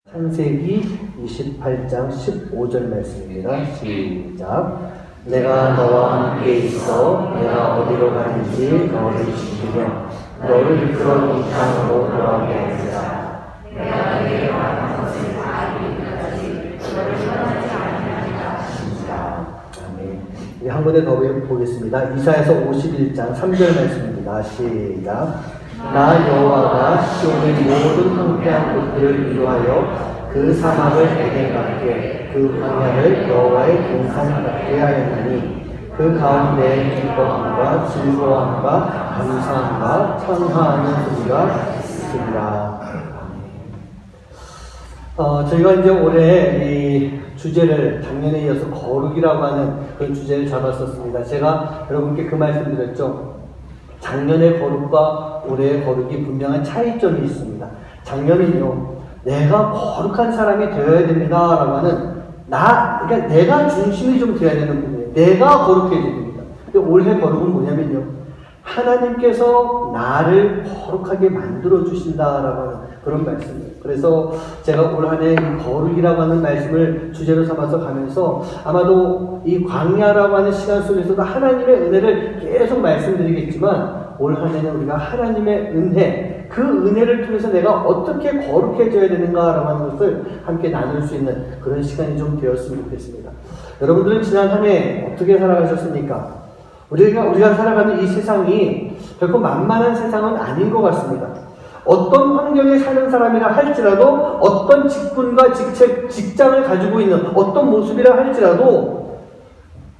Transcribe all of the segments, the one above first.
창세기 28장 15절 말씀입니다. 시작. 내가 너와 함께 있어 내가 어디로 가든지 너를 지키며 너를 이끌어 이 땅으로 돌아오게 하리라. 내가 내게 말한 것을 다 이루기까지 너를 떠나지 아니하리라 하시니라. 아멘. 한 군데 더 보겠습니다. 이사야서 51장 3절 말씀입니다. 시작. 나 여호와가 시온의 모든 황폐한 곳들을 인도하여 그 사막을 에덴 같게 그 광야를 여호와의 동산 같게 하였나니 그 가운데 기뻐함과 즐거움과 감사함과 찬송하는 소리가 있으리라. 저희가 이제 올해 이 주제를 작년에 이어서 거룩이라고 하는 그런 주제를 잡았었습니다. 제가 여러분께 그 말씀 드렸죠. 작년의 거룩과 올해의 거룩이 분명한 차이점이 있습니다. 작년은요, 내가 거룩한 사람이 되어야 됩니다 라고 하는 그러니까 내가 중심이 좀 되어야 되는 부분이에요. 내가 거룩해야 됩니다. 근데 올해 거룩은 뭐냐면요, 하나님께서 나를 거룩하게 만들어 주신다라고 하는 그런 말씀이에요. 그래서 제가 올 한 해 거룩이라고 하는 말씀을 주제로 삼아서 가면서 아마도 이 광야라고 하는 시간 속에서도 하나님의 은혜를 계속 말씀드리겠지만 올 한 해는 우리가 하나님의 은혜, 그 은혜를 통해서 내가 어떻게 거룩해져야 되는가라고 하는 것을 함께 나눌 수 있는 그런 시간이 좀 되었으면 좋겠습니다. 여러분들은 지난 한 해 어떻게 살아가셨습니까? 우리가 살아가는 이 세상이 결코 만만한 세상은 아닌 것 같습니다. 어떤 환경에 사는 사람이라 할지라도, 어떤 직분과 직장을 가지고 있는 어떤 모습이라 할지라도,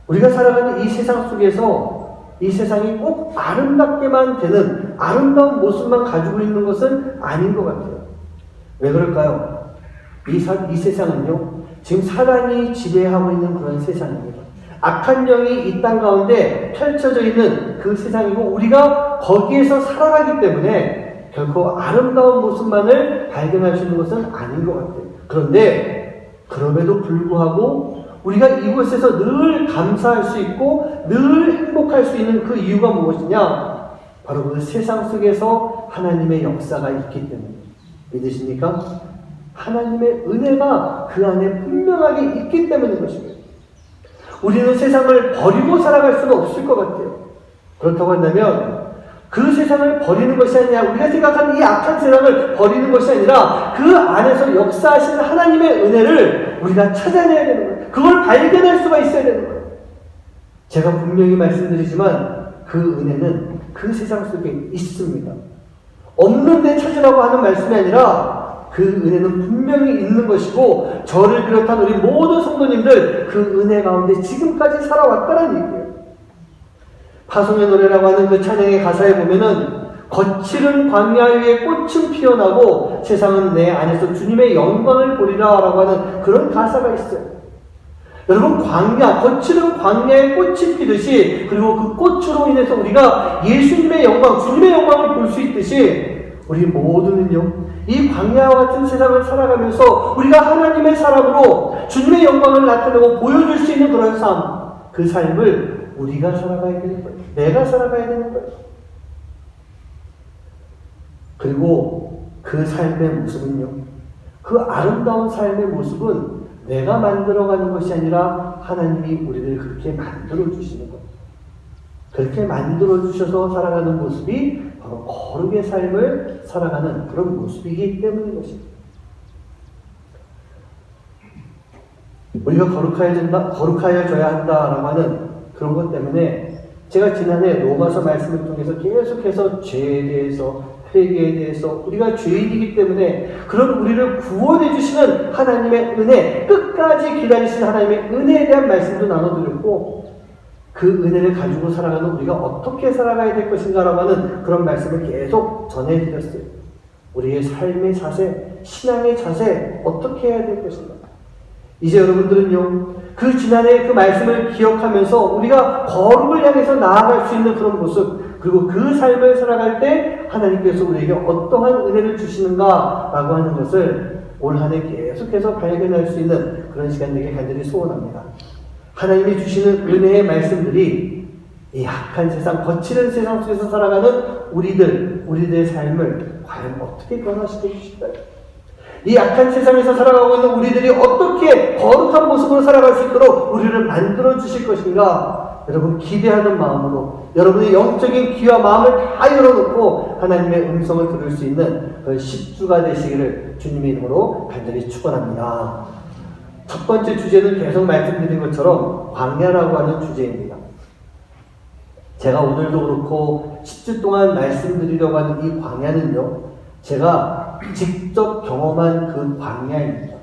우리가 살아가는 이 세상 속에서 이 세상이 꼭 아름답게만 되는 아름다운 모습만 가지고 있는 것은 아닌 것 같아요. 왜 그럴까요? 이 세상은요, 지금 사단이 지배하고 있는 그런 세상입니다. 악한 영이 이 땅 가운데 펼쳐져 있는 그 세상이고, 우리가 거기에서 살아가기 때문에 결코 아름다운 모습만을 발견할 수 있는 것은 아닌 것 같아요. 그런데 그럼에도 불구하고 우리가 이곳에서 늘 감사할 수 있고 늘 행복할 수 있는 그 이유가 무엇이냐? 바로 그 세상 속에서 하나님의 역사가 있기 때문에. 믿으십니까? 하나님의 은혜가 그 안에 분명하게 있기 때문인 것입니다. 우리는 세상을 버리고 살아갈 수는 없을 것 같아요. 그렇다고 한다면 그 세상을 버리는 것이 아니라, 우리가 생각하는 이 악한 세상을 버리는 것이 아니라 그 안에서 역사하시는 하나님의 은혜를 우리가 찾아내야 되는 거예요. 그걸 발견할 수가 있어야 되는 거예요. 제가 분명히 말씀드리지만 그 은혜는 그 세상 속에 있습니다. 없는데 찾으라고 하는 말씀이 아니라 그 은혜는 분명히 있는 것이고, 저를 비롯한 우리 모든 성도님들 그 은혜 가운데 지금까지 살아왔다는 얘기예요. 파송의 노래라고 하는 그 찬양의 가사에 보면은 거칠은 광야 위에 꽃은 피어나고 세상은 내 안에서 주님의 영광을 보리라 라고 하는 그런 가사가 있어요. 여러분, 거칠은 광야에 꽃이 피듯이, 그리고 그 꽃으로 인해서 우리가 예수님의 영광, 주님의 영광을 볼 수 있듯이, 우리 모두는요, 이 광야와 같은 세상을 살아가면서 우리가 하나님의 사람으로 주님의 영광을 나타내고 보여줄 수 있는 그런 삶, 그 삶을 우리가 살아가야 되는 거예요. 내가 살아가야 되는 거예요. 그리고 그 삶의 모습은요, 그 아름다운 삶의 모습은 내가 만들어가는 것이 아니라 하나님이 우리를 그렇게 만들어주시는 거예요. 그렇게 만들어주셔서 살아가는 모습이 바로 거룩의 삶을 살아가는 그런 모습이기 때문인 것입니다. 우리가 거룩하여져야 한다라고 하는 그런 것 때문에 제가 지난해 로마서 말씀을 통해서 계속해서 죄에 대해서, 회개에 대해서, 우리가 죄인이기 때문에 그런 우리를 구원해 주시는 하나님의 은혜, 끝까지 기다리시는 하나님의 은혜에 대한 말씀도 나눠드렸고, 그 은혜를 가지고 살아가는 우리가 어떻게 살아가야 될 것인가라고 하는 그런 말씀을 계속 전해드렸어요. 우리의 삶의 자세, 신앙의 자세, 어떻게 해야 될 것인가. 이제 여러분들은요, 그 지난해 그 말씀을 기억하면서 우리가 거룩을 향해서 나아갈 수 있는 그런 모습, 그리고 그 삶을 살아갈 때 하나님께서 우리에게 어떠한 은혜를 주시는가라고 하는 것을 올 한 해 계속해서 발견할 수 있는 그런 시간 되길 간절히 소원합니다. 하나님이 주시는 은혜의 말씀들이 이 악한 세상, 거칠은 세상 속에서 살아가는 우리들의 삶을 과연 어떻게 변화시켜 주실까요? 이 약한 세상에서 살아가고 있는 우리들이 어떻게 거룩한 모습으로 살아갈 수 있도록 우리를 만들어 주실 것인가? 여러분 기대하는 마음으로 여러분의 영적인 귀와 마음을 다 열어놓고 하나님의 음성을 들을 수 있는 그 10주가 되시기를 주님의 이름으로 간절히 축원합니다. 첫 번째 주제는 계속 말씀드린 것처럼 광야라고 하는 주제입니다. 제가 오늘도 그렇고 10주 동안 말씀드리려고 하는 이 광야는요, 제가 직접 경험한 그 광야입니다.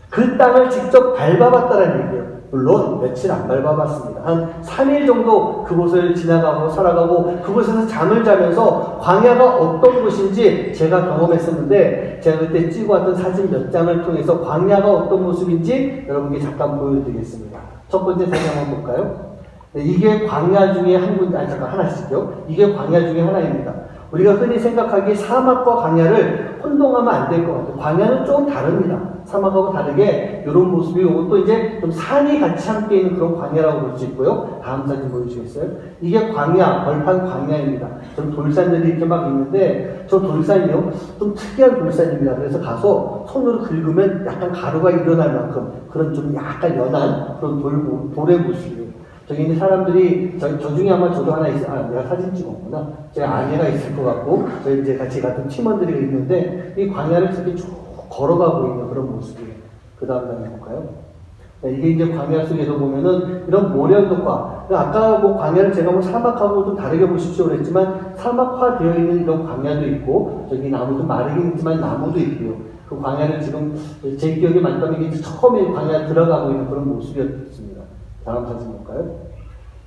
그 땅을 직접 밟아봤다는 얘기예요. 물론 며칠 안 밟아봤습니다. 한 3일 정도 그곳을 지나가고 살아가고 그곳에서 잠을 자면서 광야가 어떤 곳인지 제가 경험했었는데, 제가 그때 찍어왔던 사진 몇 장을 통해서 광야가 어떤 모습인지 여러분께 잠깐 보여드리겠습니다. 첫 번째 사진 한번 볼까요? 네, 이게 광야 중에 하나씩요. 이게 광야 중에 하나입니다. 우리가 흔히 생각하기에 사막과 광야를 혼동하면 안 될 것 같아요. 광야는 좀 다릅니다. 사막하고 다르게 이런 모습이, 이것도 이제 좀 산이 같이 함께 있는 그런 광야라고 볼 수 있고요. 다음 사진 보여주시겠어요? 이게 광야, 벌판 광야입니다. 좀 돌산들이 이렇게 막 있는데, 저 돌산이요, 좀 특이한 돌산입니다. 그래서 가서 손으로 긁으면 약간 가루가 일어날 만큼 그런 좀 약간 연한 그런 돌의 모습이에요. 저기 있는 사람들이, 저 중에 아마 저도 하나 있어요. 내가 사진 찍었구나. 제 아내가 있을 것 같고, 저희 이제 같이 같은 팀원들이 있는데, 이 광야를 이렇게 쭉 걸어가고 있는 그런 모습이에요. 그 다음 장면 볼까요? 네, 이게 이제 광야 속에서 보면은 이런 모래언덕과, 아까 뭐 광야를 제가 뭐 사막하고 좀 다르게 보십시오 그랬지만, 사막화 되어 있는 이런 광야도 있고, 저기 나무도 마르긴 있지만 나무도 있고요. 그 광야를 지금 제 기억에 맞다면 이게 처음에 광야 들어가고 있는 그런 모습이었습니다. 다음 사진 볼까요?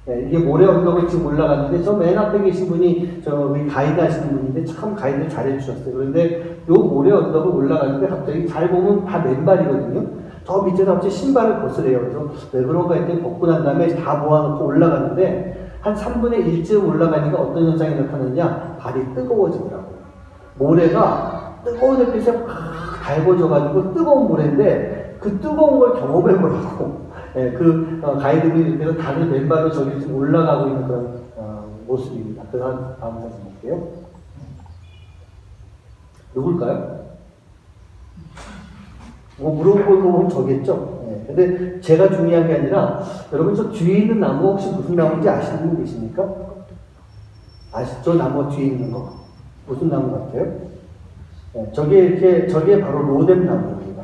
네, 이게 모래 언덕을 지금 올라갔는데, 저 맨 앞에 계신 분이 우리 가이드 하시는 분인데 참 가이드를 잘 해주셨어요. 그런데 요 모래 언덕을 올라가는데 갑자기 잘 보면 다 맨발이거든요. 저 밑에서 갑자기 신발을 벗으래요. 그래서 왜 그런가 했더니 벗고 난 다음에 다 모아놓고 올라가는데 한 3분의 1쯤 올라가니까 어떤 현상이 나타나느냐, 발이 뜨거워지더라고요. 모래가 뜨거운 햇빛에 확 달궈져가지고 뜨거운 모래인데 그 뜨거운 걸 경험해보라고, 예, 가이드분이 이렇게 해서 다른 맨발로 저기 좀 올라가고 있는 그런 모습입니다. 그 다음 사진 볼게요. 누굴까요? 뭐 물어보고 보면 저겠죠? 예, 근데 제가 중요한 게 아니라, 여러분 저 뒤에 있는 나무 혹시 무슨 나무인지 아시는 분 계십니까? 아시죠? 나무 뒤에 있는 거. 무슨 나무 같아요? 예, 저게 바로 로뎀 나무입니다.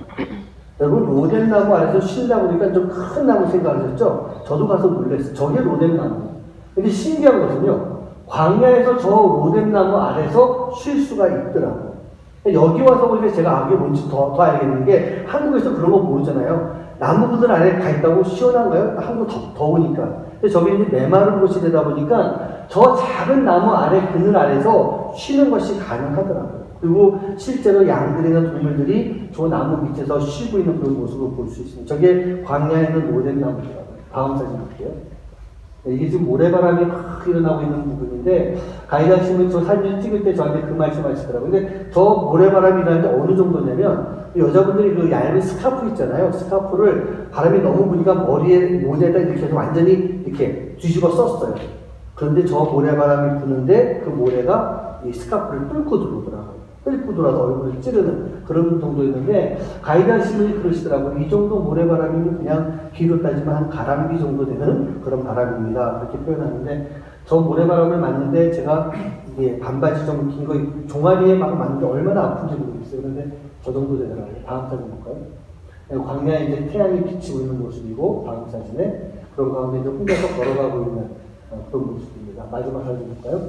여러분 로뎀 나무 아래서 쉰다 보니까 좀 큰 나무 생각하셨죠? 저도 가서 놀랐어요. 저게 로뎀 나무. 근데 신기한 것은요, 광야에서 저 로뎀 나무 아래서 쉴 수가 있더라고요. 여기 와서 보니까 제가 이게 뭔지 더 알겠는 게, 한국에서 그런 거 모르잖아요. 나무들 안에 가 있다고 시원한가요? 한국 더우니까. 근데 저기 이제 메마른 곳이 되다 보니까 저 작은 나무 아래, 그늘 아래서 쉬는 것이 가능하더라고요. 그리고 실제로 양들이나 동물들이 저 나무 밑에서 쉬고 있는 그런 모습을 볼 수 있습니다. 저게 광야에 있는 로뎀 나무더라고요. 다음 사진 볼게요. 이게 지금 모래바람이 막 일어나고 있는 부분인데, 가이드 하시면 저 사진을 찍을 때 저한테 그 말씀 하시더라고요. 근데 저 모래바람이 일어나는데 어느 정도냐면, 여자분들이 그 얇은 스카프 있잖아요. 스카프를 바람이 너무 부니까 머리에, 모자에다 이렇게 해서 완전히 이렇게 뒤집어 썼어요. 그런데 저 모래바람이 부는데 그 모래가 이 스카프를 뚫고 들어오더라고요. 뚫고 들어와서 얼굴을 찌르는 그런 정도였는데, 가이드 하시는 분이 그러시더라고요. 이 정도 모래바람이면 그냥 비로 따지면 한 가랑비 정도 되는 그런 바람입니다. 그렇게 표현하는데, 저 모래바람을 맞는데 제가 이게 반바지 좀 긴 거 종아리에 막 맞는데 얼마나 아픈지 모르겠어요. 그런데 저 정도 되더라고요. 다음 사진 볼까요? 광야에 이제 태양이 비치고 있는 모습이고, 다음 사진에 그런 가운데 이제 혼자서 걸어가고 있는 그런 모습입니다. 마지막 사진 볼까요?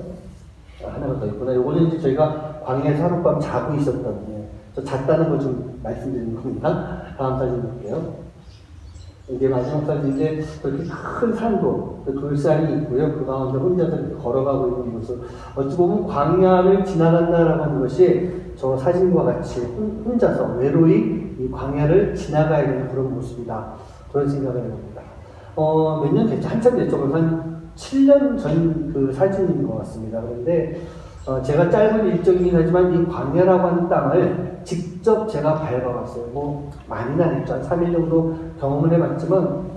하나가 더 있구나. 요거는 이제 저희가 광야에서 하룻밤 자고 있었던, 저 잤다는 걸 좀 말씀드리는 겁니다. 다음 사진 볼게요. 이게 마지막 사진인데, 그렇게 큰 산도, 돌산이 있고요. 그 가운데 혼자서 이렇게 걸어가고 있는 모습. 어찌 보면 광야를 지나간다라고 하는 것이 저 사진과 같이 혼자서 외로이 이 광야를 지나가야 되는 그런 모습이다. 그런 생각을 해봅니다. 몇 년 됐죠? 한참 됐죠? 한 7년 전 그 사진인 것 같습니다. 그런데 제가 짧은 일정이긴 하지만 이 광야라고 하는 땅을 직접 제가 밟아봤어요. 뭐 많이는 안 했죠. 한 3일 정도 경험을 해봤지만,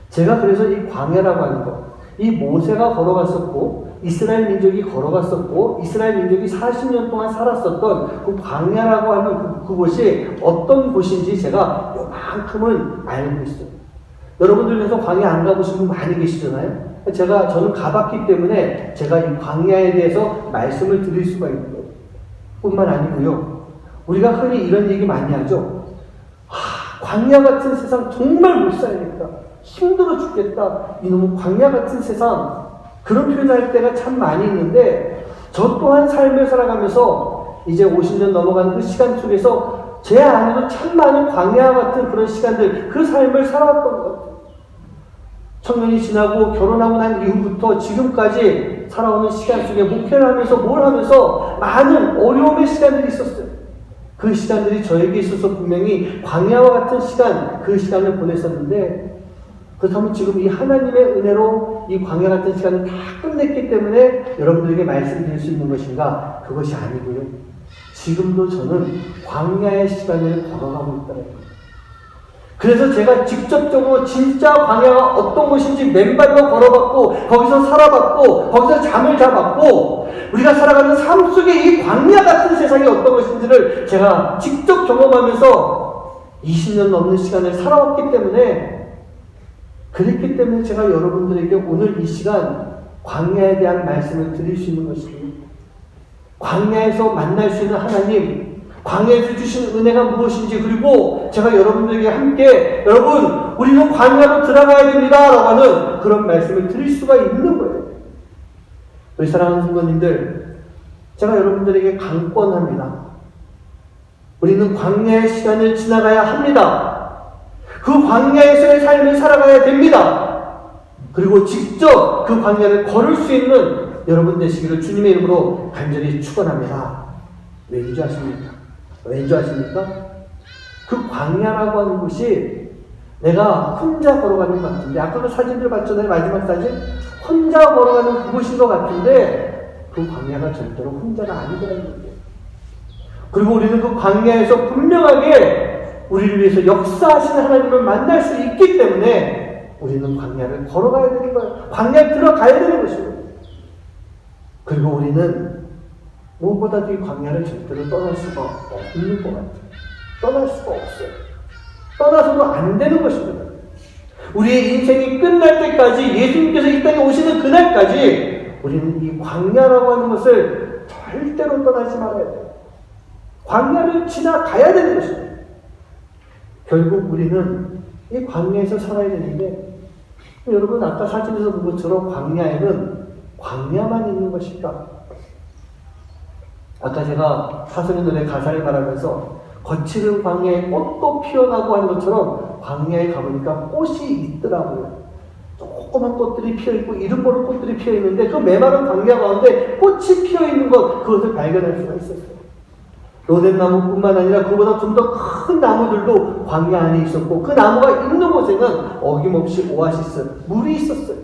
제가 그래서 이 광야라고 하는 것, 이 모세가 걸어갔었고 이스라엘 민족이 걸어갔었고 이스라엘 민족이 40년 동안 살았었던 그 광야라고 하는 그곳이 어떤 곳인지 제가 요만큼은 알고 있어요. 여러분들 중에서 광야 안 가보신 분 많이 계시잖아요. 저는 가봤기 때문에 제가 이 광야에 대해서 말씀을 드릴 수가 있는 거예요. 뿐만 아니고요. 우리가 흔히 이런 얘기 많이 하죠. 광야 같은 세상 정말 못 살겠다. 힘들어 죽겠다. 이놈은 광야 같은 세상. 그런 표현할 때가 참 많이 있는데 저 또한 삶을 살아가면서 이제 50년 넘어가는 그 시간 속에서 제 안에도 참 많은 광야 같은 그런 시간들, 그 삶을 살아왔던 것 같아요. 청년이 지나고 결혼하고 난 이후부터 지금까지 살아오는 시간 속에 목회를 하면서 뭘 하면서 많은 어려움의 시간들이 있었어요. 그 시간들이 저에게 있어서 분명히 광야와 같은 시간, 그 시간을 보냈었는데 그렇다면 지금 이 하나님의 은혜로 이 광야 같은 시간을 다 끝냈기 때문에 여러분들에게 말씀드릴 수 있는 것인가? 그것이 아니고요. 지금도 저는 광야의 시간을 걸어가고 있다는 거예요. 그래서 제가 직접적으로 진짜 광야가 어떤 곳인지 맨발로 걸어봤고 거기서 살아봤고 거기서 잠을 자봤고 우리가 살아가는 삶 속에 이 광야 같은 세상이 어떤 것인지를 제가 직접 경험하면서 20년 넘는 시간을 살아왔기 때문에 그랬기 때문에 제가 여러분들에게 오늘 이 시간 광야에 대한 말씀을 드릴 수 있는 것입니다. 광야에서 만날 수 있는 하나님, 광야에서 주신 은혜가 무엇인지, 그리고 제가 여러분들에게 함께 여러분 우리는 광야로 들어가야 됩니다 라고 하는 그런 말씀을 드릴 수가 있는 거예요. 우리 사랑하는 성도님들, 제가 여러분들에게 강권합니다. 우리는 광야의 시간을 지나가야 합니다. 그 광야에서의 삶을 살아가야 됩니다. 그리고 직접 그 광야를 걸을 수 있는 여러분 되시기를 주님의 이름으로 간절히 축원합니다. 왠지 아십니까? 왠지 아십니까? 그 광야라고 하는 곳이 내가 혼자 걸어가는 것 같은데, 아까도 사진들 봤잖아요. 마지막 사진. 혼자 걸어가는 그곳인 것 같은데 그 광야가 절대로 혼자가 아니더라는 거예요. 그리고 우리는 그 광야에서 분명하게 우리를 위해서 역사하시는 하나님을 만날 수 있기 때문에 우리는 광야를 걸어가야 되는 거예요. 광야에 들어가야 되는 것이에요. 그리고 우리는 무엇보다도 이 광야를 절대로 떠날 수가 없는 것 같아요. 떠날 수가 없어요. 떠나서도 안 되는 것입니다. 우리의 인생이 끝날 때까지, 예수님께서 이 땅에 오시는 그날까지 우리는 이 광야라고 하는 것을 절대로 떠나지 말아야 돼요. 광야를 지나가야 되는 것입니다. 결국 우리는 이 광야에서 살아야 되는데, 여러분 아까 사진에서 본 것처럼 광야에는 광야만 있는 것일까? 아까 제가 사슴의 노래 가사를 말하면서 거칠은 광야에 꽃도 피어나고 하는 것처럼 광야에 가보니까 꽃이 있더라고요. 조그만 꽃들이 피어있고 이름 모를 꽃들이 피어있는데 그 메마른 광야 가운데 꽃이 피어있는 것, 그것을 발견할 수가 있었어요. 로뎀나무뿐만 아니라 그보다 좀 더 큰 나무들도 광야 안에 있었고, 그 나무가 있는 곳에는 어김없이 오아시스, 물이 있었어요.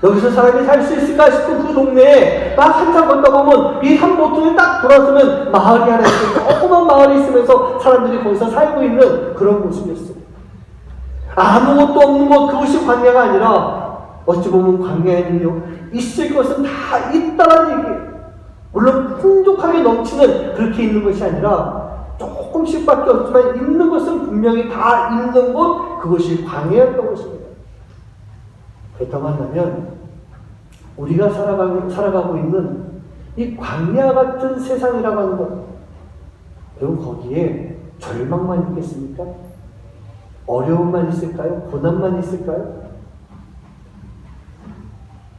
여기서 사람이 살 수 있을까 싶은 그 동네에 막 한참 걷다 보면 이 한 모퉁이 딱 돌아서면 마을이 하나 있어요. 조그만 마을이 있으면서 사람들이 거기서 살고 있는 그런 모습이었어요. 아무것도 없는 곳, 그것이 광야가 아니라 어찌 보면 광야에는요, 있을 것은 다 있다는 얘기예요. 물론 풍족하게 넘치는 그렇게 있는 것이 아니라 조금씩밖에 없지만 있는 것은 분명히 다 있는 곳, 그것이 광야였던 것입니다. 그렇다고 한다면 우리가 살아가고 있는 이 광야 같은 세상이라고 하는 것, 여러분 거기에 절망만 있겠습니까? 어려움만 있을까요? 고난만 있을까요?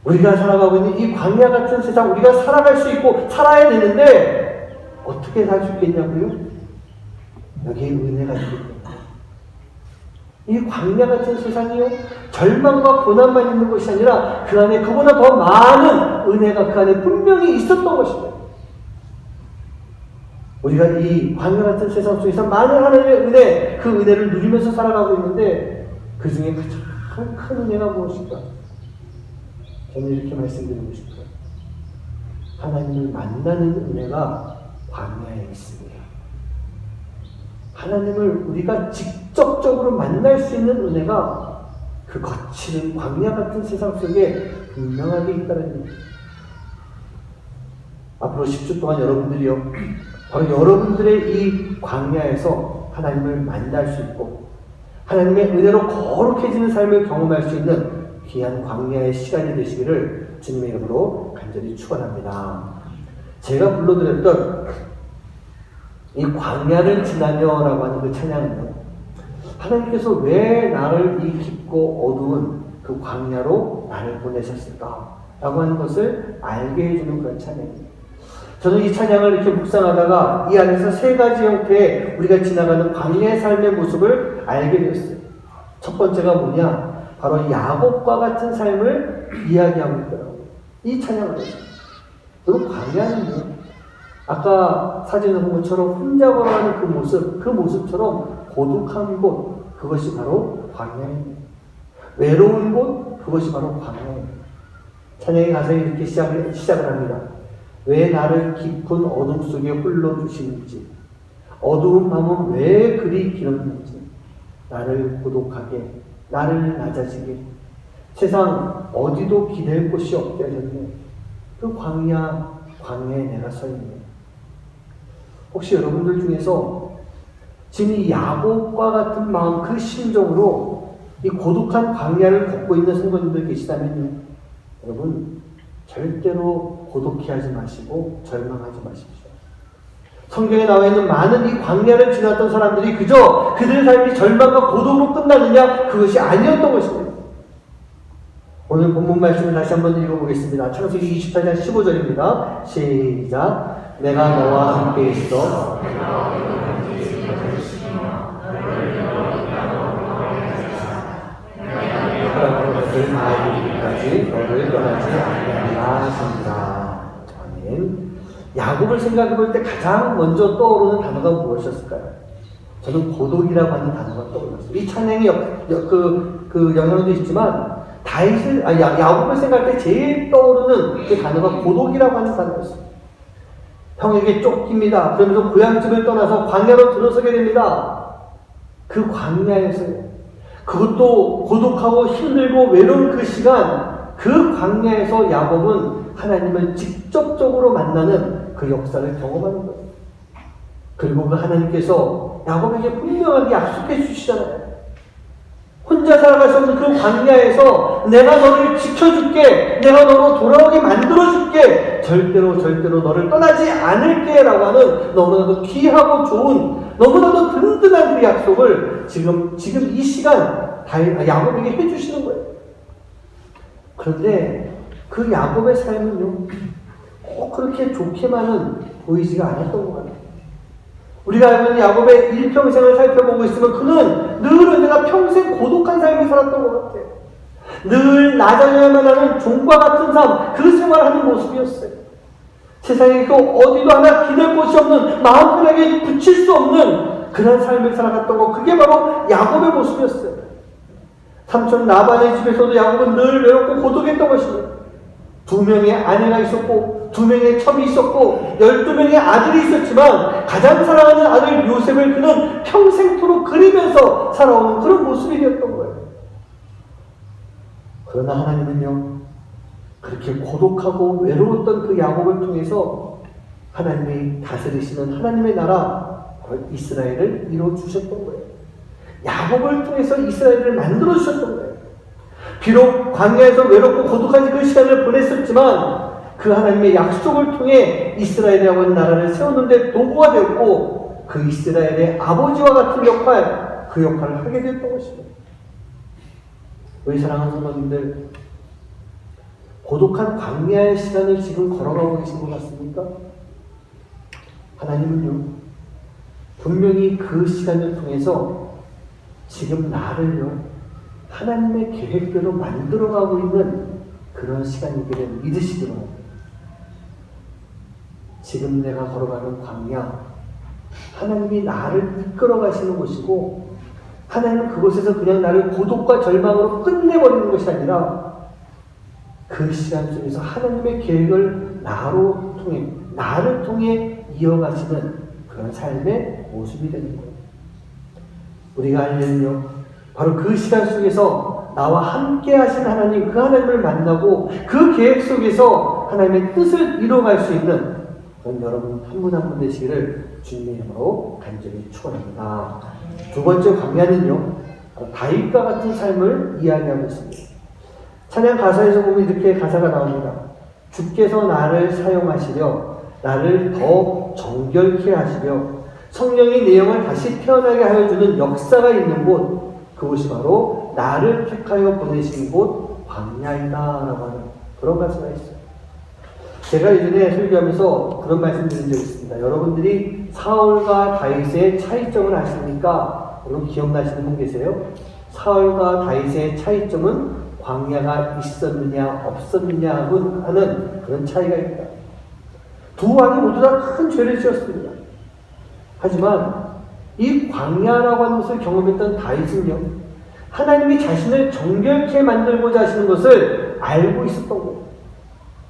우리가 살아가고 있는 이 광야 같은 세상, 우리가 살아갈 수 있고 살아야 되는데 어떻게 살 수 있겠냐고요? 여기에 은혜가 있기 때문에. 이 광야 같은 세상이요, 절망과 고난만 있는 것이 아니라 그 안에 그보다 더 많은 은혜가 그 안에 분명히 있었던 것입니다. 우리가 이 광야 같은 세상 속에서 많은 하나님의 은혜, 그 은혜를 누리면서 살아가고 있는데 그 중에 가장 큰 은혜가 무엇일까? 저는 이렇게 말씀드리고 싶어요. 하나님을 만나는 은혜가 광야에 있습니다. 하나님을 우리가 직접적으로 만날 수 있는 은혜가 그 거칠은 광야 같은 세상 속에 분명하게 있다는 얘기예요. 앞으로 10주 동안 여러분들이요, 바로 여러분들의 이 광야에서 하나님을 만날 수 있고 하나님의 은혜로 거룩해지는 삶을 경험할 수 있는 귀한 광야의 시간이 되시기를 주님의 이름으로 간절히 축원합니다. 제가 불러드렸던 이 광야를 지나며라고 하는 그 찬양은요, 하나님께서 왜 나를 이 깊고 어두운 그 광야로 나를 보내셨을까 라고 하는 것을 알게 해주는 그런 찬양입니다. 저는 이 찬양을 이렇게 묵상하다가 이 안에서 세 가지 형태의 우리가 지나가는 광야의 삶의 모습을 알게 되었어요. 첫 번째가 뭐냐? 바로 야곱과 같은 삶을 이야기하고 있더라고요. 이 찬양을 했어요. 그리고 광야는요, 아까 사진에 본 것처럼 혼자 걸어가는 그 모습처럼 고독한 곳, 그것이 바로 광야입니다. 외로운 곳, 그것이 바로 광야입니다. 찬양의 가사에 이렇게 시작을 합니다. 왜 나를 깊은 어둠 속에 홀로 두시는지, 어두운 밤은 왜 그리 길었는지, 나를 고독하게, 나를 낮아지게, 세상 어디도 기댈 곳이 없게 하셨네. 그 광야에 내가 서 있네. 혹시 여러분들 중에서 지금 이 야곱과 같은 마음, 그 심정으로 이 고독한 광야를 걷고 있는 성도님들 계시다면요, 여러분 절대로 고독해하지 마시고 절망하지 마십시오. 성경에 나와 있는 많은 이 광야를 지났던 사람들이 그저 그들의 삶이 절망과 고독으로 끝나느냐? 그것이 아니었던 것입니다. 오늘 본문 말씀을 다시 한번 읽어보겠습니다. 창세기 28장 15절입니다. 시작. 내가 너와 함께 있어 너를 떠나지 아니하리라 하십니다. 아멘. 야곱을 생각해 볼 때 가장 먼저 떠오르는 단어가 무엇이었을까요? 저는 고독이라고 하는 단어가 떠올랐어요. 이 찬양이 그 영향도 있지만 야곱을 생각할 때 제일 떠오르는 그 단어가 고독이라고 하는 단어였어요. 형에게 쫓깁니다. 그러면서 고향집을 떠나서 광야로 들어서게 됩니다. 그 광야에서 그것도 고독하고 힘들고 외로운 그 시간, 그 광야에서 야곱은 하나님을 직접적으로 만나는 그 역사를 경험하는 거예요. 그리고 그 하나님께서 야곱에게 분명하게 약속해 주시잖아요. 혼자 살아갈 수 없는 그 광야에서 내가 너를 지켜줄게, 내가 너로 돌아오게 만들어줄게, 절대로 너를 떠나지 않을게 라고 하는 너무나도 귀하고 좋은, 너무나도 든든한 그 약속을 지금 이 시간 야곱에게 해주시는 거예요. 그런데 그 야곱의 삶은요, 꼭 그렇게 좋게만은 보이지가 않았던 것 같아요. 우리가 알고 있는 야곱의 일평생을 살펴보고 있으면 그는 늘 언제나 평생 고독한 삶을 살았던 것 같아요. 늘 낮아져야만 하는 종과 같은 삶, 그 생활하는 모습이었어요. 세상에 그 어디도 하나 기댈 곳이 없는, 마음 편하게 붙일 수 없는 그런 삶을 살아갔던 것, 그게 바로 야곱의 모습이었어요. 삼촌 라반의 집에서도 야곱은 늘 외롭고 고독했던 것입니다. 2명의 아내가 있었고 2명의 첩이 있었고 12명의 아들이 있었지만 가장 사랑하는 아들 요셉을 그는 평생토록 그리면서 살아오는 그런 모습이 되었던 거예요. 그러나 하나님은요, 그렇게 고독하고 외로웠던 그 야곱을 통해서 하나님이 다스리시는 하나님의 나라 이스라엘을 이루어주셨던 거예요. 야곱을 통해서 이스라엘을 만들어주셨던 거예요. 비록 광야에서 외롭고 고독한 그 시간을 보냈었지만 그 하나님의 약속을 통해 이스라엘이라고 하는 나라를 세우는데 도구가 되었고 그 이스라엘의 아버지와 같은 그 역할을 하게 되었던 것입니다. 우리 사랑하는 성도님들, 고독한 광야의 시간을 지금 걸어가고 계신 것 같습니까? 하나님은요, 분명히 그 시간을 통해서 지금 나를요, 하나님의 계획대로 만들어가고 있는 그런 시간이기를 믿으시기 바랍니다. 지금 내가 걸어가는 광야, 하나님이 나를 이끌어 가시는 곳이고, 하나님은 그곳에서 그냥 나를 고독과 절망으로 끝내버리는 것이 아니라 그 시간 속에서 하나님의 계획을 나를 통해 이어가시는 그런 삶의 모습이 되는 거예요. 우리가 알려면요, 바로 그 시간 속에서 나와 함께 하신 하나님, 그 하나님을 만나고 그 계획 속에서 하나님의 뜻을 이뤄갈 수 있는 그럼 여러분 한 분 한 분 되시기를 주님의 이름으로 간절히 축원합니다. 두 번째 광야는요, 다윗과 같은 삶을 이야기하고 있습니다. 찬양 가사에서 보면 이렇게 가사가 나옵니다. 주께서 나를 사용하시려 나를 더 정결케 하시려 성령이 내 영을 다시 태어나게 하여 주는 역사가 있는 곳, 그곳이 바로 나를 택하여 보내신 곳 광야이다라고 하는 그런 가사가 있어요. 제가 예전에 설교하면서 그런 말씀 드린 적이 있습니다. 여러분들이 사울과 다윗의 차이점을 아십니까? 여러분 기억나시는 분 계세요? 사울과 다윗의 차이점은 광야가 있었느냐 없었느냐 하는 그런 차이가 있다. 두 왕이 모두 다 큰 죄를 지었습니다. 하지만 이 광야라고 하는 것을 경험했던 다윗은요, 하나님이 자신을 정결케 만들고자 하시는 것을 알고 있었던 거예요.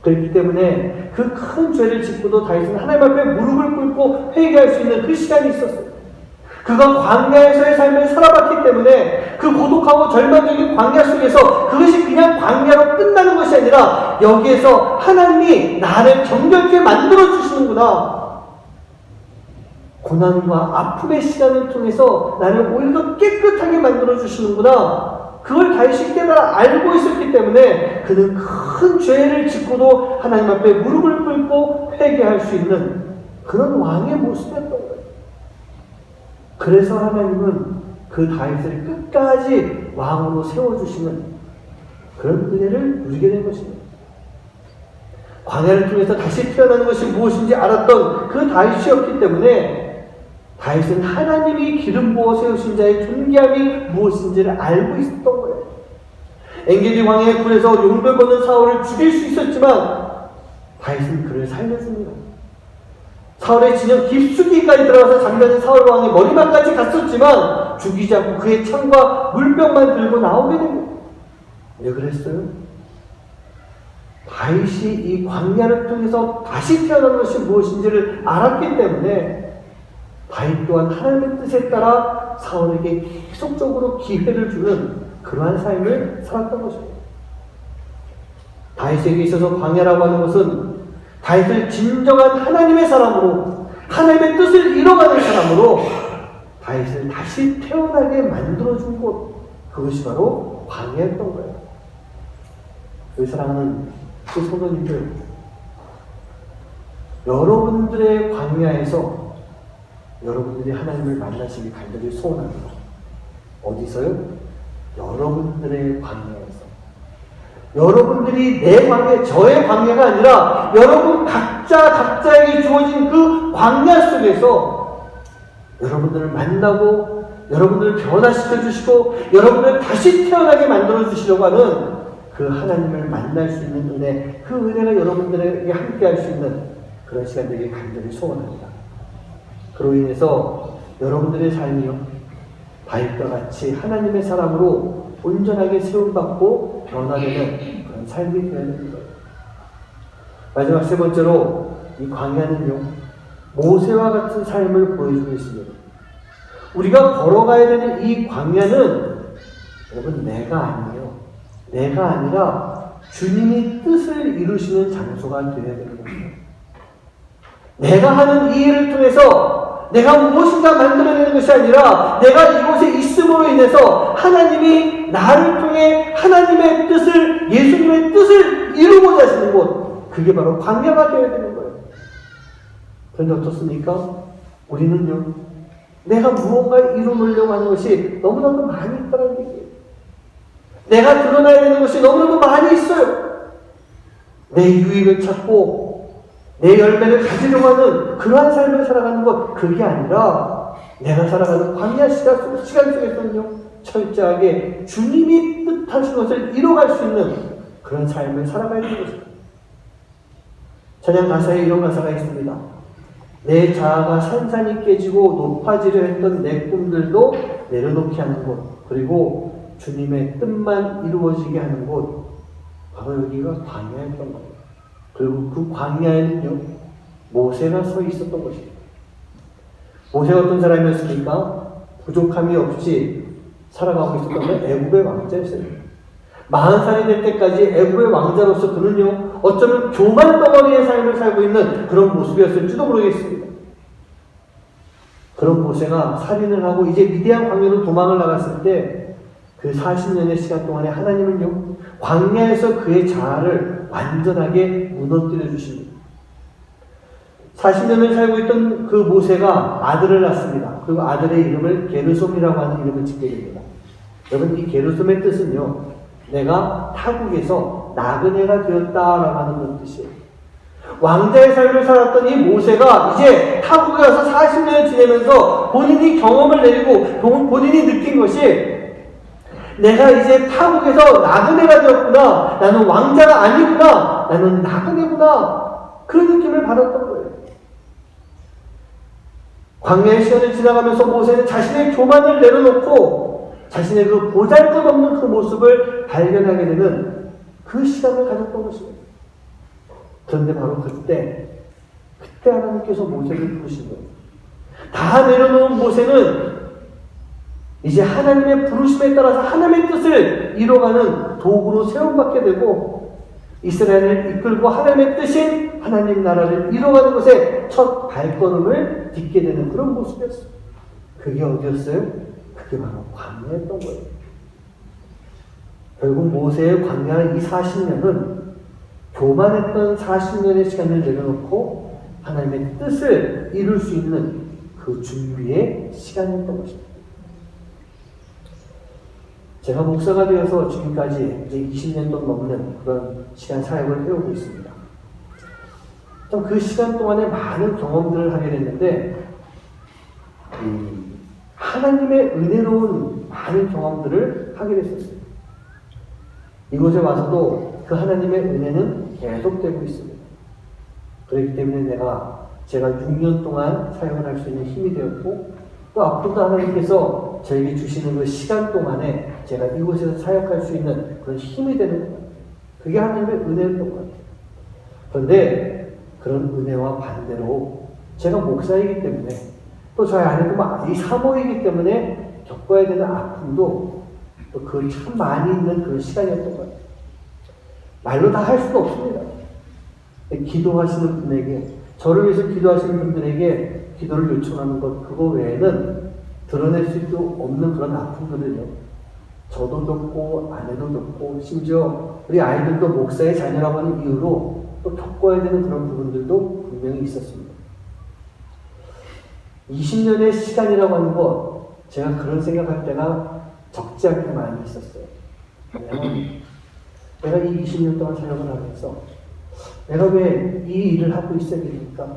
그렇기 때문에 그 큰 죄를 짓고도 다윗은 하나님 앞에 무릎을 꿇고 회개할 수 있는 그 시간이 있었어요. 그가 광야에서의 삶을 살아봤기 때문에 그 고독하고 절망적인 광야 속에서 그것이 그냥 광야로 끝나는 것이 아니라 여기에서 하나님이 나를 정결케 만들어 주시는구나. 고난과 아픔의 시간을 통해서 나를 오히려 더 깨끗하게 만들어 주시는구나. 그걸 다윗이 깨달아 알고 있었기 때문에 그는 큰 죄를 짓고도 하나님 앞에 무릎을 꿇고 회개할 수 있는 그런 왕의 모습이었던 거예요. 그래서 하나님은 그 다윗을 끝까지 왕으로 세워주시는 그런 은혜를 누리게 된 것입니다. 광야를 통해서 다시 태어나는 것이 무엇인지 알았던 그 다윗이었기 때문에 다윗은 하나님이 기름 부어 세우신 자의 존귀함이 무엇인지를 알고 있었던 거예요. 엔게디 광야의 굴에서 용병 거는 사울을 죽일 수 있었지만 다윗은 그를 살려줍니다. 사울의 진영 깊숙이까지 들어가서 잠자는 사울 왕의 머리만까지 갔었지만 죽이지 않고 그의 창과 물병만 들고 나오게 됩니다. 왜 그랬어요? 다윗이 이 광야를 통해서 다시 태어난 것이 무엇인지를 알았기 때문에 다윗 또한 하나님의 뜻에 따라 사울에게 계속적으로 기회를 주는 그러한 삶을 살았던 것입니다. 다윗에게 있어서 광야라고 하는 것은 다윗을 진정한 하나님의 사람으로, 하나님의 뜻을 이뤄가는 사람으로 다윗을 다시 태어나게 만들어준 곳, 그것이 바로 광야였던 거예요. 그 사랑하는 그 성도님들, 여러분들의 광야에서 여러분들이 하나님을 만나시기 간절히 소원합니다. 어디서요? 여러분들의 광야에서. 여러분들이 내 광야, 저의 광야가 아니라 여러분 각자에게 주어진 그 광야 속에서 여러분들을 만나고 여러분들을 변화시켜 주시고 여러분을 다시 태어나게 만들어 주시려고 하는 그 하나님을 만날 수 있는 은혜, 그 은혜가 여러분들에게 함께 할 수 있는 그런 시간 되길 간절히 소원합니다. 그로 인해서 여러분들의 삶이요, 다윗과 같이 하나님의 사람으로 온전하게 세움받고 변화되는 그런 삶이 되어야 됩니다. 마지막 세 번째로 이 광야는요, 모세와 같은 삶을 보여주고 있습니다. 우리가 걸어가야 되는 이 광야는 여러분 내가 아니에요. 내가 아니라 주님이 뜻을 이루시는 장소가 되어야 되는 겁니다. 내가 하는 이 일을 통해서 내가 무엇인가 만들어내는 것이 아니라 내가 이곳에 있음으로 인해서 하나님이 나를 통해 하나님의 뜻을, 예수님의 뜻을 이루고자 하시는 곳, 그게 바로 광야가 되어야 되는 거예요. 그런데 어떻습니까? 우리는요, 내가 무언가 이루려고 하는 것이 너무나도 많이 있다는 얘기예요. 내가 드러나야 되는 것이 너무나도 많이 있어요. 내 유익을 찾고 내 열매를 가지려고 하는 그러한 삶을 살아가는 것, 그게 아니라 내가 살아가는 광야 시간 속에서는요, 철저하게 주님이 뜻하신 것을 이뤄갈 수 있는 그런 삶을 살아가야 되는 것입니다. 찬양 가사에 이런 가사가 있습니다. 내 자아가 산산이 깨지고 높아지려 했던 내 꿈들도 내려놓게 하는 곳, 그리고 주님의 뜻만 이루어지게 하는 곳, 바로 여기가 광야였던 겁니다. 그리고 그 광야에는요, 모세가 서 있었던 것입니다. 모세가 어떤 사람이었습니까? 부족함이 없이 살아가고 있었던 건 애굽의 왕자였어요. 40살이 될 때까지 애굽의 왕자로서 그는요, 어쩌면 교만 덩어리의 삶을 살고 있는 그런 모습이었을지도 모르겠습니다. 그런 모세가 살인을 하고 이제 미디안 광야로 도망을 나갔을 때 그 40년의 시간 동안에 하나님은요, 광야에서 그의 자아를 완전하게 무너뜨려 주십니다. 40년을 살고 있던 그 모세가 아들을 낳습니다. 그리고 아들의 이름을 게르솜이라고 하는 이름을 짓게 됩니다. 여러분, 이 게르솜의 뜻은요, 내가 타국에서 나그네가 되었다라고 하는 그런 뜻이에요. 왕자의 삶을 살았던 이 모세가 이제 타국에 가서 40년을 지내면서 본인이 경험을 내리고 본인이 느낀 것이, 내가 이제 타국에서 나그네가 되었구나, 나는 왕자가 아니구나, 나는 나그네구나, 그 느낌을 받았던 거예요. 광야의 시간을 지나가면서 모세는 자신의 교만을 내려놓고 자신의 그 보잘것없는 그 모습을 발견하게 되는 그 시간을 가졌던 것입니다. 그런데 바로 그때 하나님께서 모세를 부르신 거예요. 다 내려놓은 모세는 이제 하나님의 부르심에 따라서 하나님의 뜻을 이뤄가는 도구로 세움받게 되고, 이스라엘을 이끌고 하나님의 뜻인 하나님 나라를 이뤄가는 것에 첫 발걸음을 딛게 되는 그런 모습이었어요. 그게 어디였어요? 그게 바로 광야였던 거예요. 결국 모세의 광야 이 40년은 교만했던 40년의 시간을 내려놓고 하나님의 뜻을 이룰 수 있는 그 준비의 시간이었던 것입니다. 제가 목사가 되어서 지금까지 이제 20년도 넘는 그런 시간 사역을 해오고 있습니다. 그 시간 동안에 많은 경험들을 하게 됐는데, 하나님의 은혜로운 많은 경험들을 하게 됐었어요. 이곳에 와서도 그 하나님의 은혜는 계속되고 있습니다. 그렇기 때문에 제가 6년 동안 사역을 할 수 있는 힘이 되었고, 또 앞으로도 하나님께서 저에게 주시는 그 시간 동안에 제가 이곳에서 사역할 수 있는 그런 힘이 되는 것 같아요. 그게 하나님의 은혜였던 것 같아요. 그런데 그런 은혜와 반대로 제가 목사이기 때문에, 또 저희 아내도 이 사모이기 때문에 겪어야 되는 아픔도 또 그 참 많이 있는 그런 시간이었던 것 같아요. 말로 다 할 수도 없습니다. 기도하시는 분에게, 저를 위해서 기도하시는 분들에게 기도를 요청하는 것, 그거 외에는 드러낼 수 없는 그런 아픔들을요, 저도 겪고 아내도 겪고 심지어 우리 아이들도 목사의 자녀라고 하는 이유로 또 겪어야 되는 그런 부분들도 분명히 있었습니다. 20년의 시간이라고 하는 것, 제가 그런 생각할 때가 적지 않게 많이 있었어요. 왜냐하면 내가 이 20년 동안 사역을 하면서 내가 왜 이 일을 하고 있어야 됩니까?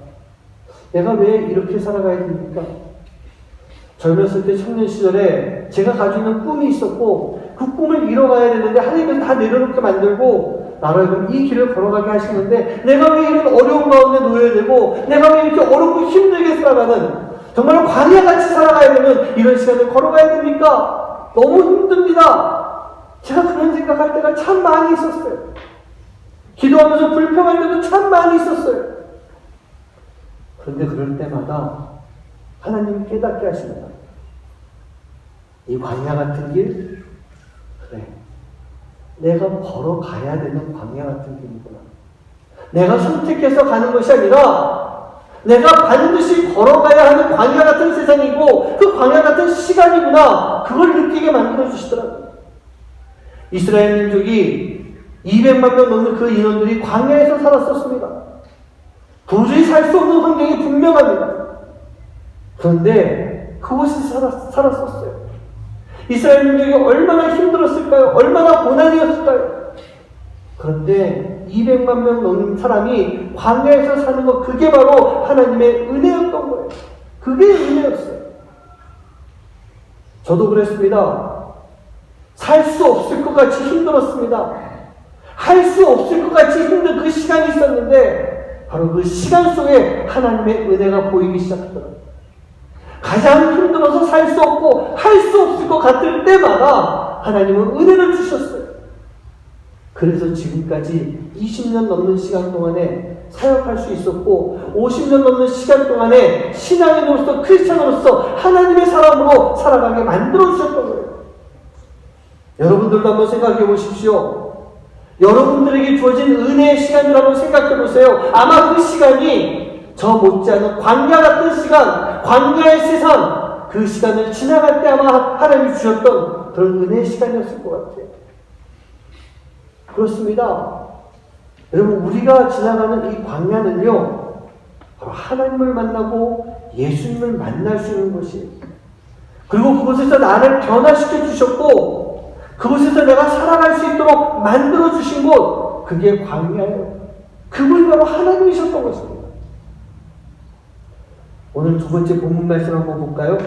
내가 왜 이렇게 살아가야 됩니까? 젊었을 때 청년 시절에 제가 가지고 있는 꿈이 있었고 그 꿈을 이뤄가야 되는데 하나님은 다 내려놓게 만들고 나를 이 길을 걸어가게 하시는데, 내가 왜 이런 어려운 가운데 놓여야 되고, 내가 왜 이렇게 어렵고 힘들게 살아가는, 정말 광야같이 살아가야 되는 이런 시간을 걸어가야 됩니까? 너무 힘듭니다. 제가 그런 생각할 때가 참 많이 있었어요. 기도하면서 불평할 때도 참 많이 있었어요. 그런데 그럴 때마다 하나님이 깨닫게 하십니다. 이 광야 같은 길, 그래, 내가 걸어가야 되는 광야 같은 길이구나. 내가 선택해서 가는 것이 아니라 내가 반드시 걸어가야 하는 광야 같은 세상이고 그 광야 같은 시간이구나, 그걸 느끼게 만들어주시더라고요. 이스라엘 민족이 200만 명 넘는 그 인원들이 광야에서 살았었습니다. 도저히 살 수 없는 환경이 분명합니다. 그런데 그곳에서 살았었어요. 이스라엘 민족이 얼마나 힘들었을까요? 얼마나 고난이었을까요? 그런데 200만 명 넘는 사람이 광야에서 사는 것, 그게 바로 하나님의 은혜였던 거예요. 그게 은혜였어요. 저도 그랬습니다. 살 수 없을 것 같이 힘들었습니다. 할 수 없을 것 같이 힘든 그 시간이 있었는데 바로 그 시간 속에 하나님의 은혜가 보이기 시작하더라고요. 가장 힘들어서 살 수 없고 할 수 없을 것 같을 때마다 하나님은 은혜를 주셨어요. 그래서 지금까지 20년 넘는 시간 동안에 사역할 수 있었고 50년 넘는 시간 동안에 신앙인으로서, 크리스찬으로서 하나님의 사람으로 살아가게 만들어주셨던 거예요. 여러분들도 한번 생각해 보십시오. 여러분들에게 주어진 은혜의 시간을 한번 생각해 보세요. 아마 그 시간이 저 못지않은 광야 같은 시간, 광야의 세상, 그 시간을 지나갈 때 아마 하나님이 주셨던 그런 은혜의 시간이었을 것 같아요. 그렇습니다. 여러분, 우리가 지나가는 이 광야는요, 바로 하나님을 만나고 예수님을 만날 수 있는 곳이에요. 그리고 그곳에서 나를 변화시켜 주셨고, 그곳에서 내가 살아갈 수 있도록 만들어 주신 곳, 그게 광야예요. 그분이 바로 하나님이셨던 것입니다. 오늘 두 번째 본문 말씀 한번 볼까요?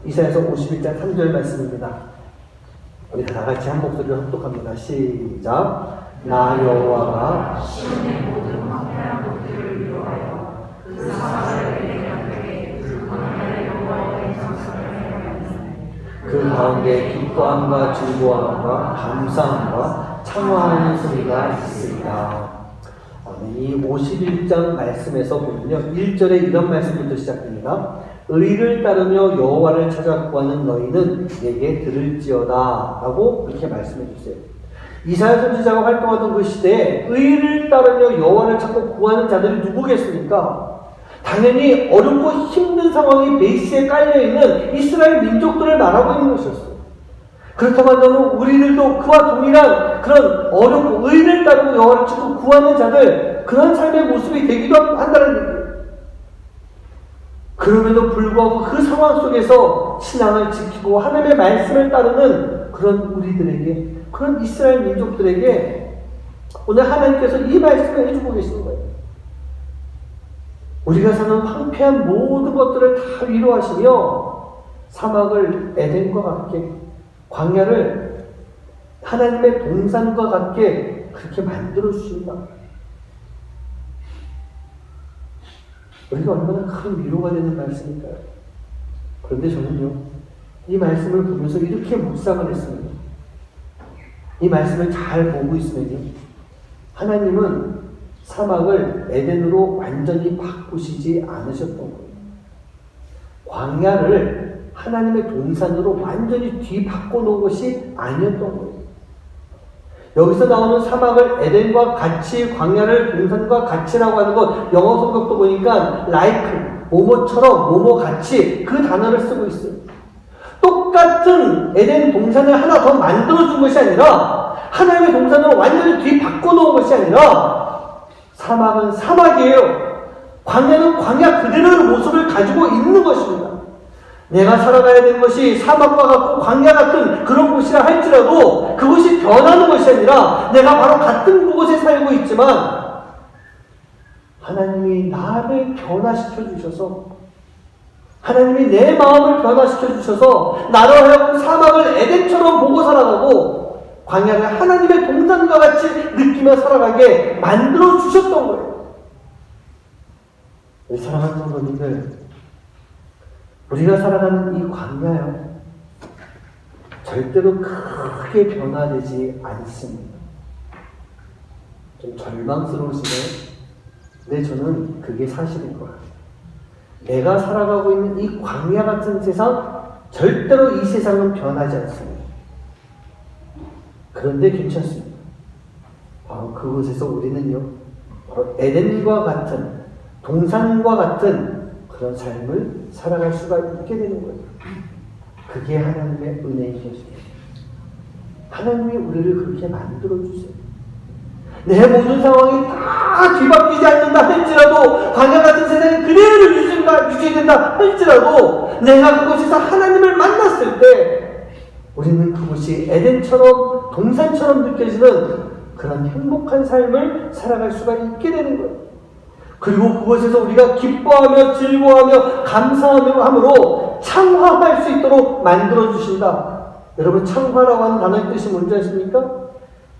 이사야서 51장 3절 말씀입니다. 우리 다 같이 한 목소리로 합독합니다. 시작. 나 여호와가 시온의 모든 황폐한 곳들을 위로하여 그 사마리아 백성에게 그 광야의 여호와의 성산을 행하였으니 그 가운데 기뻐함과 즐거움과 감사함과 찬양하는 소리가 있으리라. 이 51장 말씀에서 보면요, 1절에 이런 말씀부터 시작됩니다. 의를 따르며 여호와를 찾아 구하는 너희는 내게 들을지어다 라고 그렇게 말씀해 주세요. 이사야 선지자가 활동하던 그 시대에 의를 따르며 여호와를 찾고 구하는 자들이 누구겠습니까? 당연히 어렵고 힘든 상황이 베이스에 깔려있는 이스라엘 민족들을 말하고 있는 것이었어요. 그렇다고 한다면 우리들도 그와 동일한 그런 어렵고 의를 따르고 여호와를 찾고 구하는 자들, 그런 삶의 모습이 되기도 한다는 얘기예요. 그럼에도 불구하고 그 상황 속에서 신앙을 지키고 하나님의 말씀을 따르는 그런 우리들에게, 그런 이스라엘 민족들에게 오늘 하나님께서 이 말씀을 해주고 계시는 거예요. 우리가 사는 황폐한 모든 것들을 다 위로하시며 사막을 에덴과 같게, 광야를 하나님의 동산과 같게 그렇게 만들어 주신다. 우리가 얼마나 큰 위로가 되는 말씀일까요? 그런데 저는요, 이 말씀을 보면서 이렇게 묵상을 했습니다. 이 말씀을 잘 보고 있으면요, 하나님은 사막을 에덴으로 완전히 바꾸시지 않으셨던 거예요. 광야를 하나님의 동산으로 완전히 뒤바꿔 놓은 것이 아니었던 거예요. 여기서 나오는 사막을 에덴과 같이, 광야를 동산과 같이라고 하는 것, 영어 성격도 보니까 like, 뭐뭐처럼, 뭐뭐같이 그 단어를 쓰고 있어요. 똑같은 에덴 동산을 하나 더 만들어준 것이 아니라 하나님의 동산으로 완전히 뒤바꿔 놓은 것이 아니라 사막은 사막이에요. 광야는 광야 그대로의 모습을 가지고 있는 것입니다. 내가 살아가야 되는 것이 사막과 같고 광야 같은 그런 곳이라 할지라도 그것이 변하는 것이 아니라 내가 바로 같은 그곳에 살고 있지만 하나님이 나를 변화시켜 주셔서, 하나님이 내 마음을 변화시켜 주셔서 나로 하여금 사막을 에덴처럼 보고 살아가고 광야를 하나님의 동산과 같이 느끼며 살아가게 만들어 주셨던 거예요. 우리 사랑하는 성도님들, 우리가 살아가는 이 광야요, 절대로 크게 변화되지 않습니다. 좀 절망스러우시네요. 근데 저는 그게 사실인 것 같아요. 내가 살아가고 있는 이 광야 같은 세상, 절대로 이 세상은 변하지 않습니다. 그런데 괜찮습니다. 바로 그곳에서 우리는요, 바로 에덴과 같은, 동산과 같은 그런 삶을 살아갈 수가 있게 되는 거예요. 그게 하나님의 은혜인 것입니다. 하나님이 우리를 그렇게 만들어주세요. 내 모든 상황이 다 뒤바뀌지 않는다 할지라도, 광야 같은 세상이 그대로 유지된다 할지라도, 내가 그곳에서 하나님을 만났을 때 우리는 그곳이 에덴처럼 동산처럼 느껴지는 그런 행복한 삶을 살아갈 수가 있게 되는 거예요. 그리고 그곳에서 우리가 기뻐하며 즐거워하며 감사하며 함으로 창화할 수 있도록 만들어주신다. 여러분, 창화라고 하는 단어의 뜻이 뭔지 아십니까?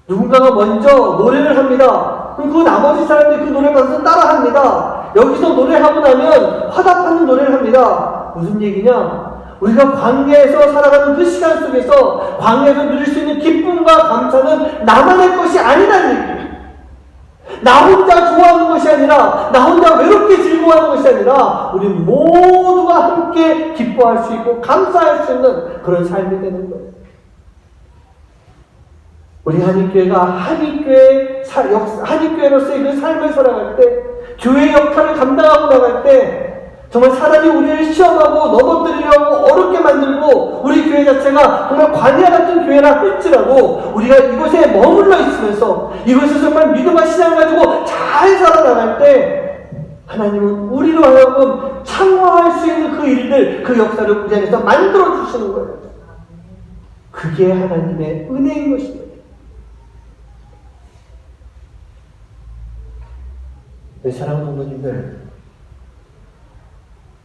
누군가가 먼저 노래를 합니다. 그럼 그 나머지 사람들이 그 노래를 받아서 따라합니다. 여기서 노래하고 나면 화답하는 노래를 합니다. 무슨 얘기냐? 우리가 광야에서 살아가는 그 시간 속에서 광야에서 누릴 수 있는 기쁨과 감사는 나만의 것이 아니라는 얘기예요. 나 혼자 좋아하는 것이 아니라, 나 혼자 외롭게 즐거워하는 것이 아니라 우리 모두가 함께 기뻐할 수 있고 감사할 수 있는 그런 삶이 되는 거예요. 우리 한인교회가 한인교회로서의 그 삶을 살아갈 때, 교회 역할을 감당하고 나갈 때, 정말 사람이 우리를 시험하고 넘어뜨리려고 어렵게 만들고 우리 교회 자체가 정말 광야 같은 교회라 할지라도 우리가 이곳에 머물러 있으면서 이곳에서 정말 믿음과 신앙을 가지고 잘 살아나갈 때 하나님은 우리로 하여금 창화할 수 있는 그 일들, 그 역사를 우리 안에서 만들어 주시는 거예요. 그게 하나님의 은혜인 것입니다. 내 사랑하는 성도님들,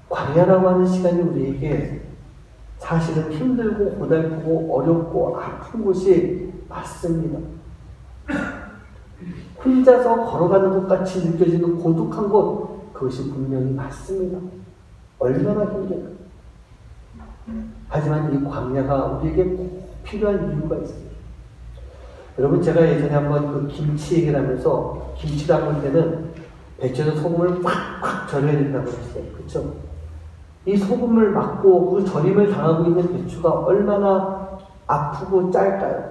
광야라고 하는 시간이 우리에게 사실은 힘들고 고달프고 어렵고 아픈 곳이 맞습니다. 혼자서 걸어가는 것 같이 느껴지는 고독한 곳, 그것이 분명히 맞습니다. 얼마나 힘들까. 하지만 이 광야가 우리에게 꼭 필요한 이유가 있어요. 여러분, 제가 예전에 한번 그 김치 얘기를 하면서 김치 담글 때는 배추에서 소금을 팍팍 절여야 된다고 했어요. 그렇죠? 이 소금을 맞고 그 절임을 당하고 있는 배추가 얼마나 아프고 짤까요?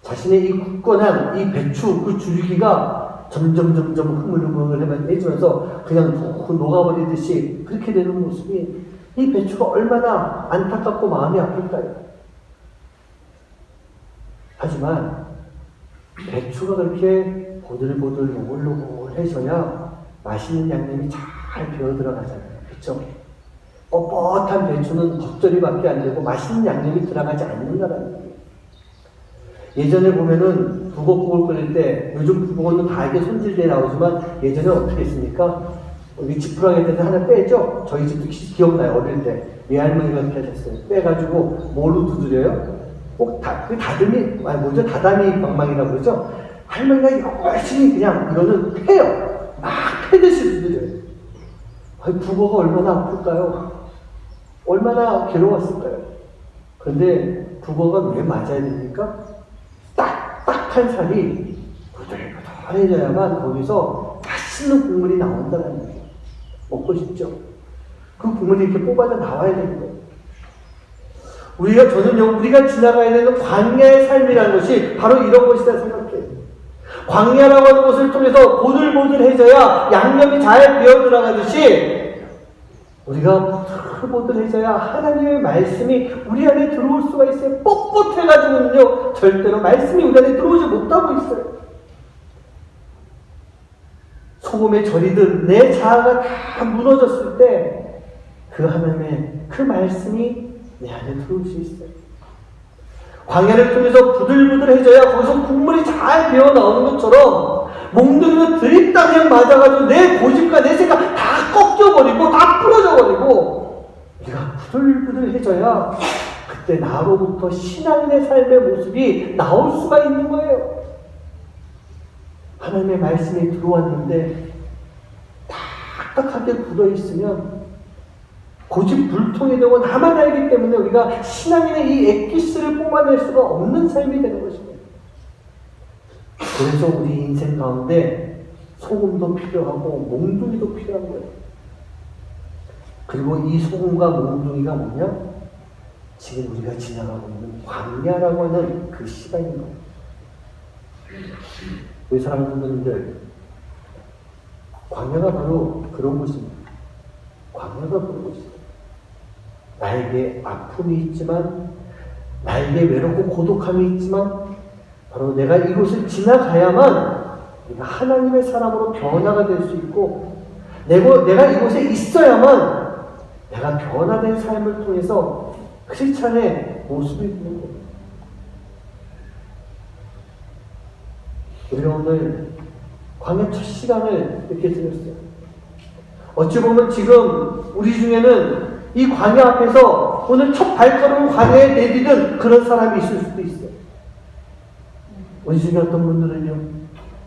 자신의 이 굳건한 이 배추 그 줄기가 점점 흐물흐물해지면서 그냥 녹아버리듯이 그렇게 되는 모습이 이 배추가 얼마나 안타깝고 마음이 아플까요? 하지만 배추가 그렇게 보들보들 노글노글해져야 맛있는 양념이 잘 배어 들어가잖아요. 그렇죠? 뻣뻣한 배추는 겉절이밖에 안 되고 맛있는 양념이 들어가지 않는다는 거예요. 예전에 보면은 북엇국을 끓일 때, 요즘 북엇은 다 이게 손질돼 나오지만 예전에 어떻게 했습니까? 우리 지푸라기 때는 하나 빼죠? 저희 집도 기억나요. 어릴 때 외할머니가 그렇게 하셨어요. 빼가지고 뭘로 두드려요? 꼭 다다미 방망이라고 그러죠? 할머니가 열심히 그냥 이거는 패요. 막 패듯이 두드려요. 북어가 얼마나 아플까요? 얼마나 괴로웠을까요? 그런데 북어가 왜 맞아야 됩니까? 딱딱한 살이 부들부들해져야만 거기서 맛있는 국물이 나온다는 거예요. 먹고 싶죠? 그 국물이 이렇게 뽑아져 나와야 되는 거예요. 우리가 지나가야 되는 광야의 삶이라는 것이 바로 이런 것이다 생각해요. 광야라고 하는 것을 통해서 보들보들해져야 양념이 잘 배어 들어가듯이 우리가 보들보들해져야 하나님의 말씀이 우리 안에 들어올 수가 있어요. 뻣뻣해가지고는요 절대로 말씀이 우리 안에 들어오지 못하고 있어요. 소금에 절이듯 내 자아가 다 무너졌을 때 그 하나님의 그 말씀이 내 안에 들어올 수 있어요. 광야를 통해서 부들부들해져야 거기서 국물이 잘 배어 나오는 것처럼 몽둥이로 들이다 그냥 맞아가지고 내 고집과 내 생각 다 꺾여버리고 다 부러져버리고 우리가 부들부들해져야 그때 나로부터 신앙의 삶의 모습이 나올 수가 있는 거예요. 하나님의 말씀이 들어왔는데 딱딱하게 굳어있으면 고집불통이 되고 나만 알기 때문에 우리가 신앙인의 이 엑기스를 뽑아낼 수가 없는 삶이 되는 것입니다. 그래서 우리 인생 가운데 소금도 필요하고 몽둥이도 필요한 거예요. 그리고 이 소금과 몽둥이가 뭐냐? 지금 우리가 지나가고 있는 광야라고 하는 그 시간인 거예요. 우리 사랑하는 분들, 광야가 바로 그런 곳입니다. 광야가 그런 곳입니다. 나에게 아픔이 있지만, 나에게 외롭고 고독함이 있지만, 바로 내가 이곳을 지나가야만 내가 하나님의 사람으로 변화가 될 수 있고, 내가 이곳에 있어야만 내가 변화된 삶을 통해서 크리스찬의 모습이 되는 겁니다. 우리가 오늘 광야 첫 시간을 이렇게 드렸어요. 어찌 보면 지금 우리 중에는 이 광야 앞에서 오늘 첫 발걸음을 광야에 내디딘 그런 사람이 있을 수도 있어요. 우리 중에 어떤 분들은요,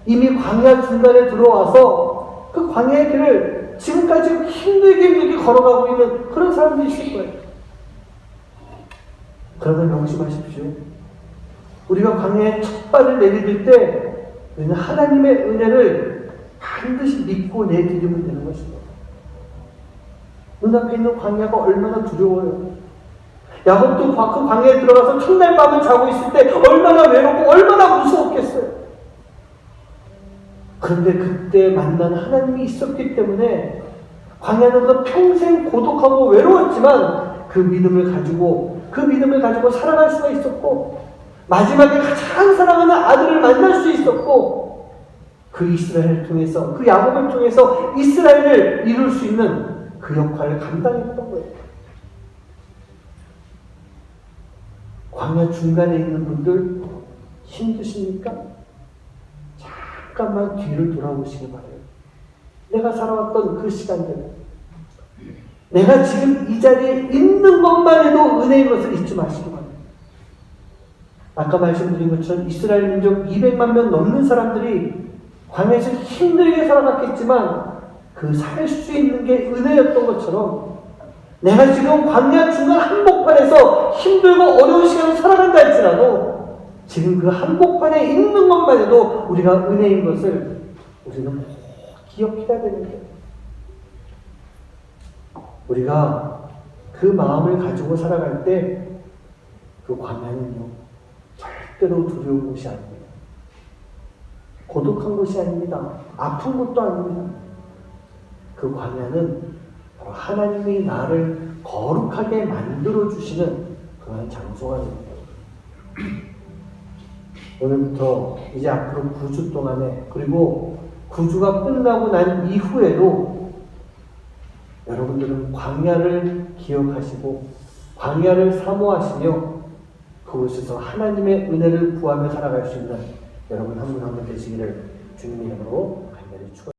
이미 광야 중간에 들어와서 그 광야의 길을 지금까지 힘들게 걸어가고 있는 그런 사람도 있을 거예요. 그러나 명심하십시오. 우리가 광야에 첫 발을 내디딜 때 우리는 하나님의 은혜를 반드시 믿고 내디디면 되는 것입니다. 눈앞에 있는 광야가 얼마나 두려워요. 야곱도 그 광야에 들어가서 첫날 밤을 자고 있을 때 얼마나 외롭고 얼마나 무서웠겠어요. 그런데 그때 만난 하나님이 있었기 때문에 광야는 그 평생 고독하고 외로웠지만 그 믿음을 가지고 살아갈 수가 있었고, 마지막에 가장 사랑하는 아들을 만날 수 있었고, 그 이스라엘을 통해서, 그 야곱을 통해서 이스라엘을 이룰 수 있는 그 역할을 감당했던 거예요. 광야 중간에 있는 분들 힘드십니까? 잠깐만 뒤를 돌아보시기 바래요. 내가 살아왔던 그 시간들, 내가 지금 이 자리에 있는 것만 해도 은혜인 것을 잊지 마시기 바랍니다. 아까 말씀드린 것처럼 이스라엘 민족 200만 명 넘는 사람들이 광야에서 힘들게 살아갔겠지만 그 살 수 있는 게 은혜였던 것처럼, 내가 지금 광야 중간 한복판에서 힘들고 어려운 시간을 살아간다 할지라도 지금 그 한복판에 있는 것만 해도 우리가 은혜인 것을 우리는 꼭 기억해야 되는 거예요. 우리가 그 마음을 가지고 살아갈 때 그 광야는요, 절대로 두려운 곳이 아닙니다. 고독한 곳이 아닙니다. 아픈 곳도 아닙니다. 그 광야는 바로 하나님이 나를 거룩하게 만들어주시는 그런 장소가 됩니다. 오늘부터 이제 앞으로 9주 동안에, 그리고 9주가 끝나고 난 이후에도 여러분들은 광야를 기억하시고 광야를 사모하시며 그곳에서 하나님의 은혜를 구하며 살아갈 수 있는 여러분 한 분 한 분 되시기를 주님의 이름으로 간절히 축원합니다.